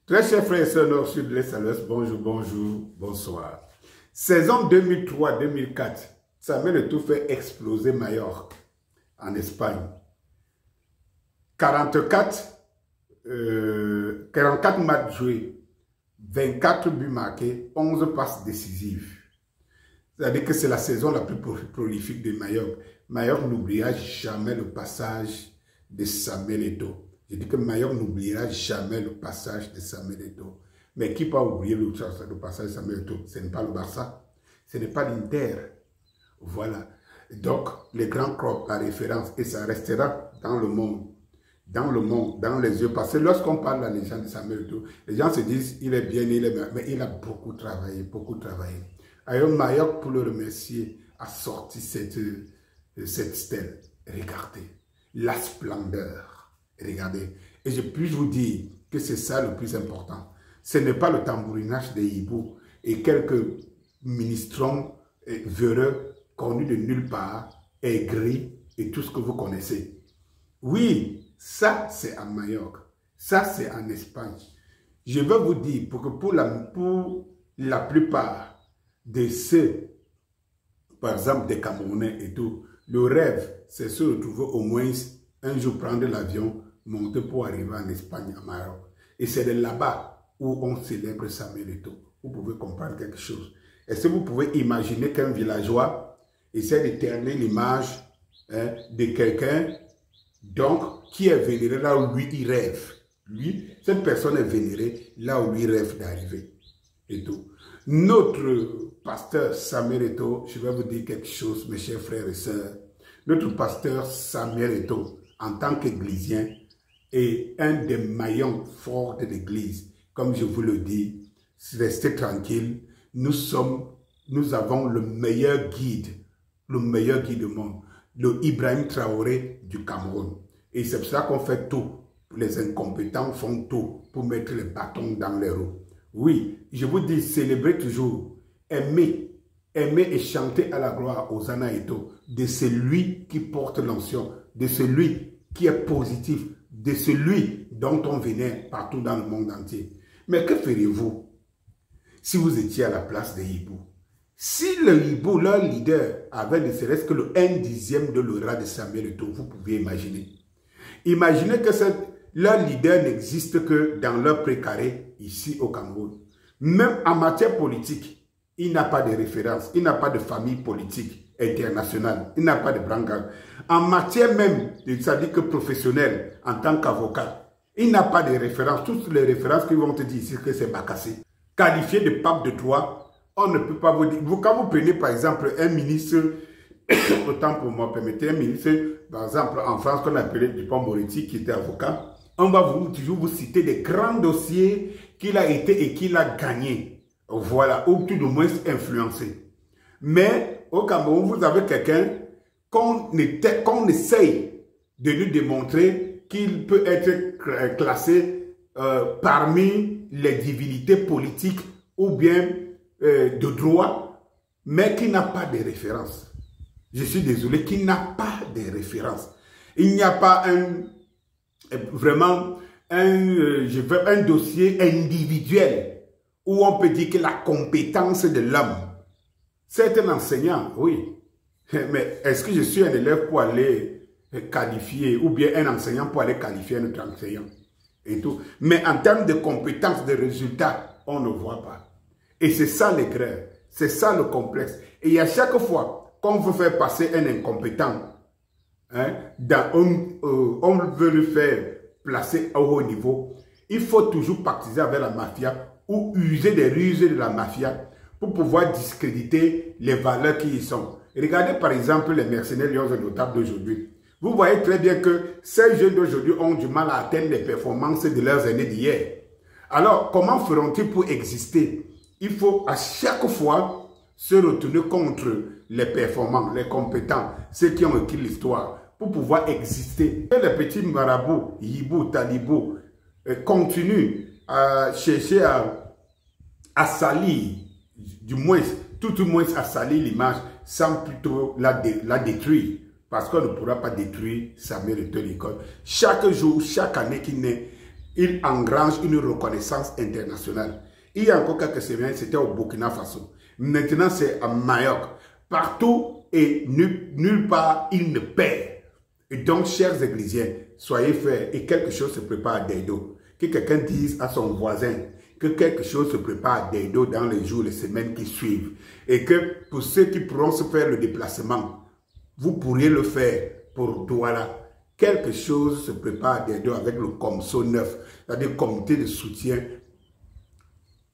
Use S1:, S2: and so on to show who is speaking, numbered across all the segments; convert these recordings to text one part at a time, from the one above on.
S1: Très chers frères et sœurs nord, sud, l'est, à l'ouest, bonjour, bonjour, bonsoir. Saison 2003-2004, Samuel Eto'o fait exploser Majorque en Espagne. 44 matchs joués, 24 buts marqués, 11 passes décisives. C'est-à-dire que c'est la saison la plus prolifique de Majorque. Majorque n'oubliera jamais le passage de Samuel Eto'o. Je dis que Majorque n'oubliera jamais le passage de Samuel Eto'o. Mais qui peut oublier le passage de Samuel Eto'o? Ce n'est pas le Barça, ce n'est pas l'Inter. Voilà. Donc, les grands clubs, la référence, et ça restera dans le monde, dans les yeux. Parce que lorsqu'on parle de la légende de Samuel Eto'o, les gens se disent, il est bien, il est bien, mais il a beaucoup travaillé, beaucoup travaillé. Alors, Majorque, pour le remercier, a sorti cette stèle. Regardez, la splendeur. Regardez, et je puis vous dire que c'est ça le plus important. Ce n'est pas le tambourinage des hiboux et quelques ministrons véreux connus de nulle part, aigris et tout ce que vous connaissez. Oui, ça c'est à Majorque, ça c'est en Espagne. Je veux vous dire, pour la plupart de ceux, par exemple des Camerounais et tout, le rêve c'est se retrouver au moins un jour prendre l'avion, monter pour arriver en Espagne, à Majorque. Et c'est de là-bas où on célèbre Samuel Eto'o. Vous pouvez comprendre quelque chose. Est-ce que vous pouvez imaginer qu'un villageois essaie de terner l'image de quelqu'un donc qui est vénéré là où lui il rêve. Lui, cette personne est vénérée là où lui rêve d'arriver. Et tout. Notre pasteur Samuel Eto'o, je vais vous dire quelque chose, mes chers frères et sœurs. Notre pasteur Samuel Eto'o, en tant qu'églisien, est un des maillons forts de l'église. Comme je vous le dis, restez tranquille. Nous avons le meilleur guide du monde, le Ibrahim Traoré du Cameroun. Et c'est pour ça qu'on fait tout. Les incompétents font tout pour mettre les bâtons dans les roues. Oui, je vous dis, célébrez toujours, aimez et chanter à la gloire aux Hosanna Eto'o de celui qui porte l'onction, de celui qui est positif, de celui dont on vénère partout dans le monde entier. Mais que feriez-vous si vous étiez à la place des hiboux? Si le hibou, leur leader, avait ne serait-ce que le 1/10 de l'aura de Samuel Eto'o, vous pouvez imaginer. Imaginez que leur leader n'existe que dans leur précaré ici au Cameroun. Même en matière politique, il n'a pas de référence, il n'a pas de famille politique internationale, il n'a pas de brancard. En matière même, c'est-à-dire que professionnel, en tant qu'avocat, il n'a pas de référence. Toutes les références qu'ils vont te dire ici que c'est Bakassé. Qualifié de pape de droit, on ne peut pas vous dire. Quand vous prenez par exemple un ministre, autant pour moi, permettez, un ministre, par exemple en France qu'on appelait Dupond-Moretti qui était avocat, on va toujours vous citer des grands dossiers qu'il a été et qu'il a gagné. Voilà, ou tout du moins influencé. Mais au Cameroun, vous avez quelqu'un qu'on essaye de lui démontrer qu'il peut être classé parmi les divinités politiques ou bien de droit, mais qui n'a pas de référence. Je suis désolé, qui n'a pas de référence. Il n'y a pas vraiment un dossier individuel où on peut dire que la compétence de l'homme, c'est un enseignant, oui. Mais est-ce que je suis un élève pour aller qualifier, ou bien un enseignant pour aller qualifier un autre enseignant et tout. Mais en termes de compétences, de résultats, on ne voit pas. Et c'est ça l'erreur, c'est ça le complexe. Et à chaque fois qu'on veut faire passer un incompétent, on veut le faire placer au haut niveau, il faut toujours pactiser avec la mafia ou user des ruses de la mafia pour pouvoir discréditer les valeurs qui y sont. Regardez par exemple les mercenaires lions et notables d'aujourd'hui. Vous voyez très bien que ces jeunes d'aujourd'hui ont du mal à atteindre les performances de leurs aînés d'hier. Alors, comment feront-ils pour exister? Il faut à chaque fois se retourner contre les performants, les compétents, ceux qui ont écrit l'histoire, pour pouvoir exister. Et les petits marabouts, hibou, talibou, continuent à chercher à salir, tout au moins à salir l'image, sans plutôt la détruire. Parce qu'on ne pourra pas détruire Samuel Eto'o. Chaque jour, chaque année qui naît, il engrange une reconnaissance internationale. Il y a encore quelques semaines, c'était au Burkina Faso. Maintenant, c'est à Mayotte. Partout et nulle part, il ne perd. Et donc, chers Églisiens, soyez faits et quelque chose se prépare à Deido. Que quelqu'un dise à son voisin que quelque chose se prépare à Deido dans les jours, les semaines qui suivent. Et que pour ceux qui pourront se faire le déplacement, vous pourriez le faire pour Douala. Quelque chose se prépare à Deido avec le COMSO 9, c'est-à-dire le comité de soutien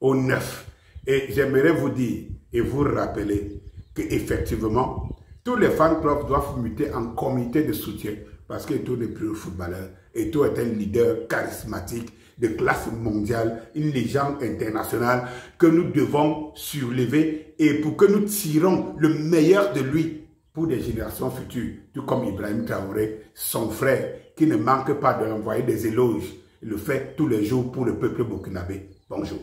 S1: au 9. Et j'aimerais vous dire et vous rappeler qu'effectivement, tous les fan clubs doivent muter en comité de soutien parce qu'Eto n'est plus un footballeur. Eto est un leader charismatique de classe mondiale, une légende internationale que nous devons surlever et pour que nous tirons le meilleur de lui pour des générations futures, tout comme Ibrahim Traoré, son frère, qui ne manque pas de l'envoyer des éloges. Il le fait tous les jours pour le peuple burkinabé. Bonjour.